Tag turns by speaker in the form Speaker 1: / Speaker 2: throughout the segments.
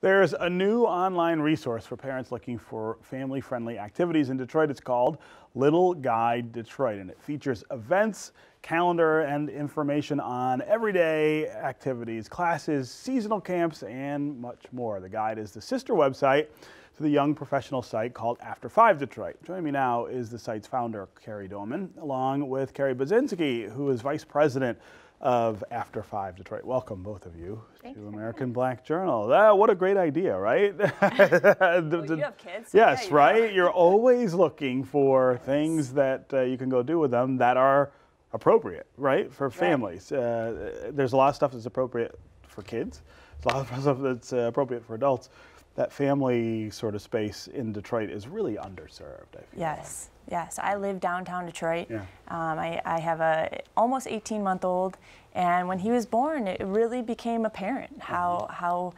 Speaker 1: There's a new online resource for parents looking for family-friendly activities in Detroit. It's called Little Guide Detroit, and it features events, calendar, and information on everyday activities, classes, seasonal camps, and much more. The guide is the sister website to the young professional site called After 5 Detroit. Joining me now is the site's founder, Kerry Doman, along with Carrie Budzinski, who is vice president of After 5 Detroit. Welcome, both of you, to American Black Journal. What a great idea, right?
Speaker 2: Well, you have kids. So
Speaker 1: yes,
Speaker 2: yeah,
Speaker 1: right? You're always looking for things that you can go do with them that are appropriate, right, for families. There's a lot of stuff that's appropriate for kids. There's a lot of stuff that's appropriate for adults. That family sort of space in Detroit is really underserved, I feel.
Speaker 2: Yes, yes. I live downtown Detroit.
Speaker 1: Yeah.
Speaker 2: I have a almost 18-month-old, and when he was born, it really became apparent how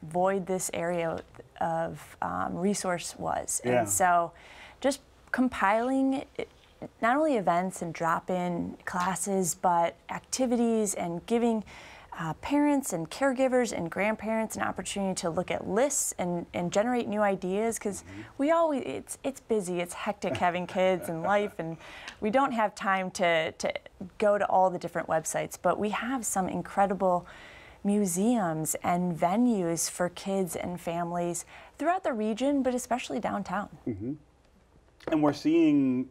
Speaker 2: void this area of resource was.
Speaker 1: Yeah.
Speaker 2: And so just compiling not only events and drop-in classes, but activities and giving parents and caregivers and grandparents an opportunity to look at lists and generate new ideas, because we always, it's busy, it's hectic having kids and life, and we don't have time to go to all the different websites, but we have some incredible museums and venues for kids and families throughout the region, but especially downtown.
Speaker 1: And we're seeing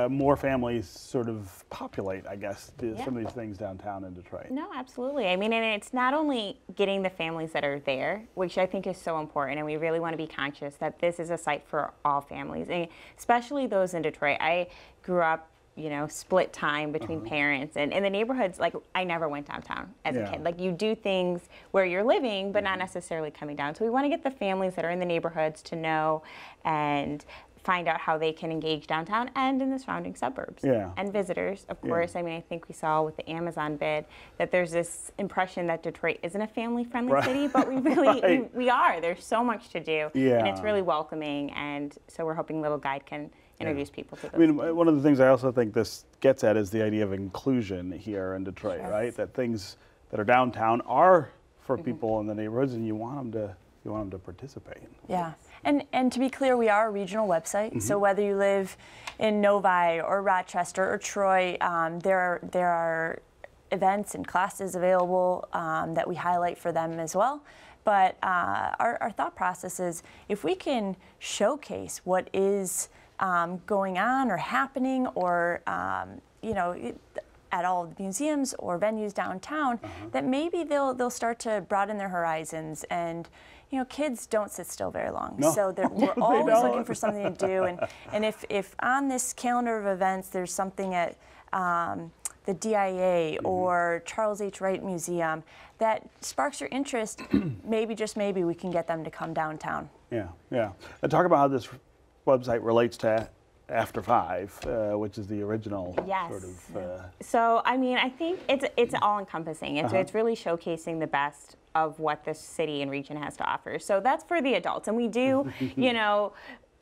Speaker 1: more families sort of populate, I guess, some of these things downtown in Detroit.
Speaker 3: No, absolutely. I mean, and it's not only getting the families that are there, which I think is so important, and we really want to be conscious that this is a site for all families, and especially those in Detroit. I grew up, you know, split time between parents, and in the neighborhoods, like, I never went downtown as a kid. Like, you do things where you're living, but not necessarily coming down. So we want to get the families that are in the neighborhoods to know and find out how they can engage downtown and in the surrounding suburbs. And visitors, of course. I mean, I think we saw with the Amazon bid that there's this impression that Detroit isn't a family-friendly city, but we really, we are. There's so much to do, and it's really welcoming, and so we're hoping Little Guide can introduce people to those.
Speaker 1: I mean, one of the things I also think this gets at is the idea of inclusion here in Detroit, right? That things that are downtown are for people in the neighborhoods, and you want them to participate.
Speaker 2: Yeah, and to be clear, we are a regional website. So whether you live in Novi or Rochester or Troy, there are events and classes available that we highlight for them as well. But our thought process is, if we can showcase what is going on or happening, or you know, at all the museums or venues downtown, that maybe they'll start to broaden their horizons. And you know, kids don't sit still very long, so we're always looking for something to do. And if on this calendar of events there's something at the DIA or Charles H. Wright Museum that sparks your interest, maybe, just maybe, we can get them to come downtown. Yeah.
Speaker 1: And talk about how this website relates to After 5, which is the original sort of.
Speaker 3: So, I mean, I think it's all-encompassing. It's really showcasing the best of what this city and region has to offer. So that's for the adults, and we do, you know,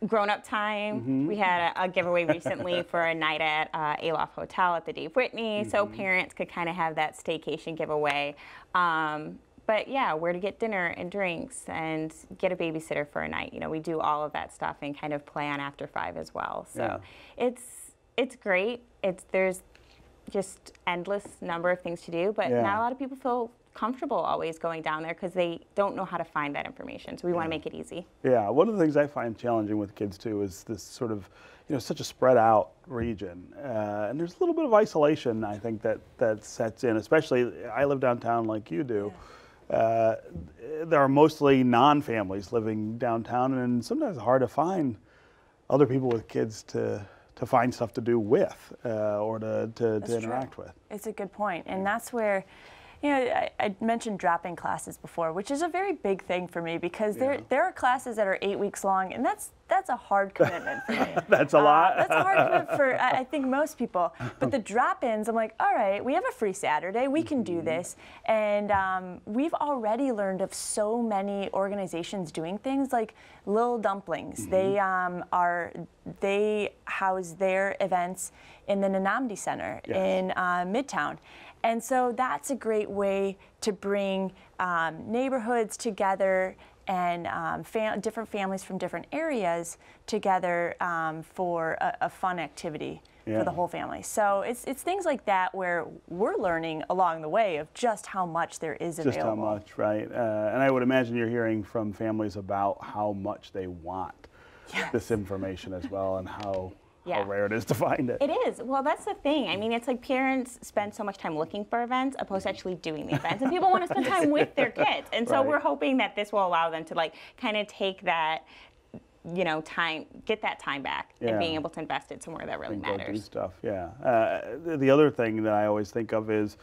Speaker 3: grown-up time. We had a giveaway recently for a night at Aloft Hotel at the Dave Whitney, so parents could kind of have that staycation giveaway. But yeah, where to get dinner and drinks and get a babysitter for a night. You know, we do all of that stuff and kind of play on After 5 as well. So it's great. There's just endless number of things to do, but not a lot of people feel comfortable always going down there because they don't know how to find that information. So we want to make it easy.
Speaker 1: Yeah, one of the things I find challenging with kids too is this sort of, you know, such a spread out region, and there's a little bit of isolation, I think, that sets in. Especially, I live downtown like you do. There are mostly non-families living downtown, and sometimes it's hard to find other people with kids to find stuff to do with or to interact with.
Speaker 2: It's a good point, and that's where, you know, I mentioned drop-in classes before, which is a very big thing for me, because there are classes that are 8 weeks long, and that's a hard commitment for me.
Speaker 1: That's a lot.
Speaker 2: That's a hard commitment for, I think, most people. But the drop-ins, I'm like, all right, we have a free Saturday, we can do this. And we've already learned of so many organizations doing things like Little Dumplings. They house their events in the Nanamdi Center in Midtown. And so that's a great way to bring neighborhoods together and different families from different areas together for a fun activity for the whole family. So it's things like that where we're learning along the way of just how much there is available.
Speaker 1: Just how much, right? And I would imagine you're hearing from families about how much they want this information as well, and how rare it is to find it.
Speaker 3: It is. Well, that's the thing. I mean, it's like parents spend so much time looking for events opposed to actually doing the events. And people want to spend time with their kids. And so we're hoping that this will allow them to like kind of take that, you know, time, get that time back and being able to invest it somewhere that really matters.
Speaker 1: Go do stuff, the other thing that I always think of is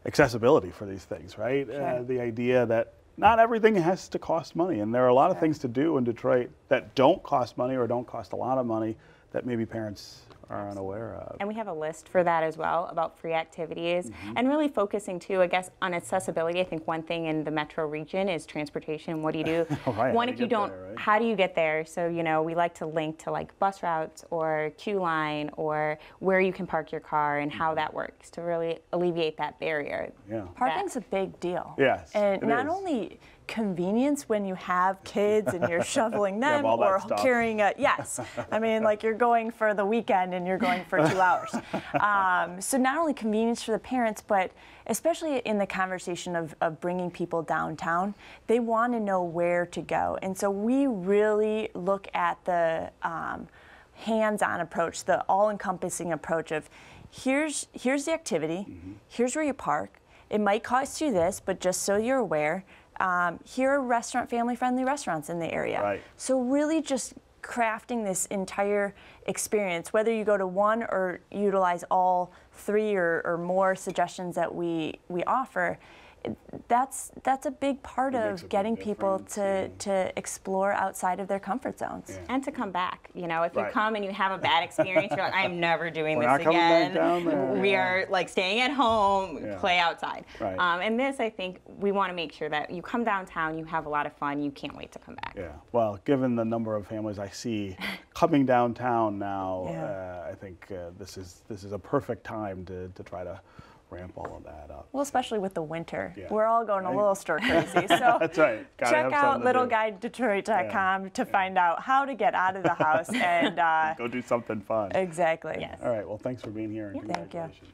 Speaker 1: accessibility for these things, right? The idea that not everything has to cost money, and there are a lot of things to do in Detroit that don't cost money or don't cost a lot of money that maybe parents are unaware of.
Speaker 3: And we have a list for that as well about free activities and really focusing too, I guess, on accessibility. I think one thing in the metro region is transportation. What do you do? One, if you don't, how do you get there? So, you know, we like to link to like bus routes or queue line or where you can park your car and how that works to really alleviate that barrier.
Speaker 2: Parking's a big deal.
Speaker 1: Yes,
Speaker 2: and not only convenience when you have kids and you're shoveling them or carrying a, I mean, like you're going for the weekend and you're going for 2 hours. So not only convenience for the parents, but especially in the conversation of bringing people downtown, they want to know where to go. And so we really look at the hands-on approach, the all-encompassing approach of here's the activity, here's where you park. It might cost you this, but just so you're aware, here are family-friendly restaurants in the area. So really just crafting this entire experience, whether you go to one or utilize all 3 or more suggestions that we offer, that's a big part of getting people to explore outside of their comfort zones.
Speaker 3: And to come back. You know, if you come and you have a bad experience, you're like, I'm never doing
Speaker 1: We're
Speaker 3: this
Speaker 1: not
Speaker 3: again.
Speaker 1: Coming back down there.
Speaker 3: We are like staying at home, play outside. And this, I think, we want to make sure that you come downtown, you have a lot of fun, you can't wait to come back.
Speaker 1: Well, given the number of families I see coming downtown now, I think this is a perfect time to try to ramp all of that up.
Speaker 2: Well, especially with the winter. We're all going a little stir crazy. So
Speaker 1: that's right.
Speaker 2: Check out littleguidedetroit.com to find out how to get out of the house and
Speaker 1: go do something fun.
Speaker 2: Exactly.
Speaker 1: All right. Well, thanks for being here. And
Speaker 2: Thank you. Thank you.